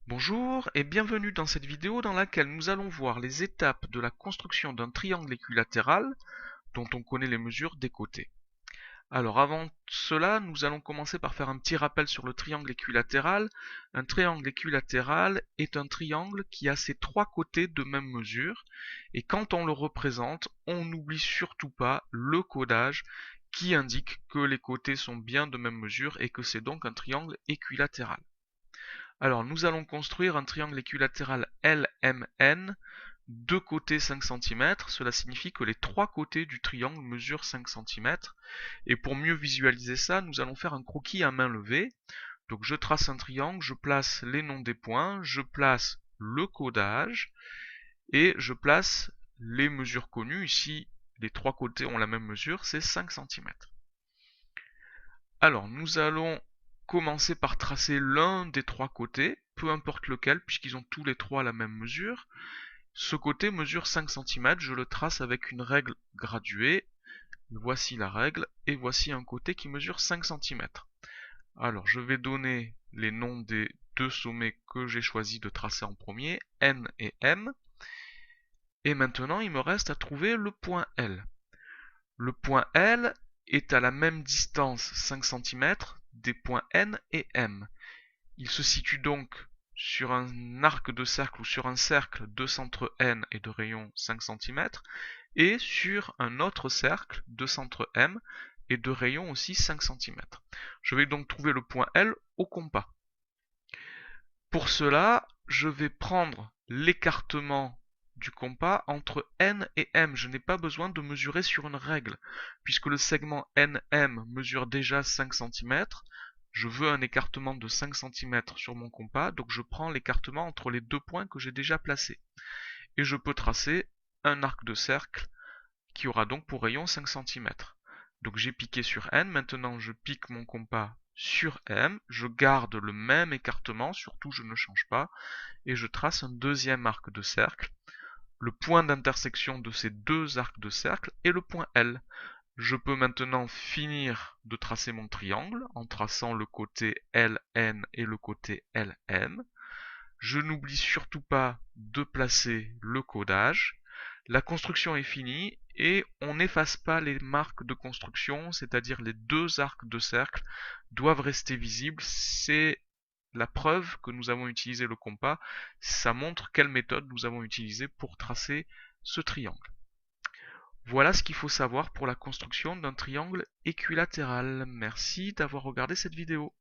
Bonjour et bienvenue dans cette vidéo dans laquelle nous allons voir les étapes de la construction d'un triangle équilatéral dont on connaît les mesures des côtés. Alors avant cela, nous allons commencer par faire un petit rappel sur le triangle équilatéral. Un triangle équilatéral est un triangle qui a ses trois côtés de même mesure et quand on le représente, on n'oublie surtout pas le codage qui indique que les côtés sont bien de même mesure et que c'est donc un triangle équilatéral. Alors, nous allons construire un triangle équilatéral LMN, deux côtés 5 cm. Cela signifie que les trois côtés du triangle mesurent 5 cm. Et pour mieux visualiser ça, nous allons faire un croquis à main levée. Donc, je trace un triangle, je place les noms des points, je place le codage et je place les mesures connues. Ici, les trois côtés ont la même mesure, c'est 5 cm. Alors, nous allons commencer par tracer l'un des trois côtés, peu importe lequel, puisqu'ils ont tous les trois la même mesure. Ce côté mesure 5 cm, je le trace avec une règle graduée. Voici la règle, et voici un côté qui mesure 5 cm. Alors, je vais donner les noms des deux sommets que j'ai choisi de tracer en premier, N et M. Et maintenant, il me reste à trouver le point L. Le point L est à la même distance 5 cm des points N et M. Il se situe donc sur un arc de cercle ou sur un cercle de centre N et de rayon 5 cm et sur un autre cercle de centre M et de rayon aussi 5 cm. Je vais donc trouver le point L au compas. Pour cela, je vais prendre l'écartement du compas entre N et M. Je n'ai pas besoin de mesurer sur une règle, puisque le segment NM mesure déjà 5 cm. Je veux un écartement de 5 cm sur mon compas, donc je prends l'écartement entre les deux points que j'ai déjà placés. Et je peux tracer un arc de cercle qui aura donc pour rayon 5 cm. Donc j'ai piqué sur N, maintenant je pique mon compas sur M, je garde le même écartement, surtout je ne change pas, et je trace un deuxième arc de cercle. Le point d'intersection de ces deux arcs de cercle est le point L. Je peux maintenant finir de tracer mon triangle en traçant le côté LN et le côté LM. Je n'oublie surtout pas de placer le codage. La construction est finie et on n'efface pas les marques de construction, c'est-à-dire les deux arcs de cercle doivent rester visibles. C'est la preuve que nous avons utilisé le compas. Ça montre quelle méthode nous avons utilisée pour tracer ce triangle. Voilà ce qu'il faut savoir pour la construction d'un triangle équilatéral. Merci d'avoir regardé cette vidéo.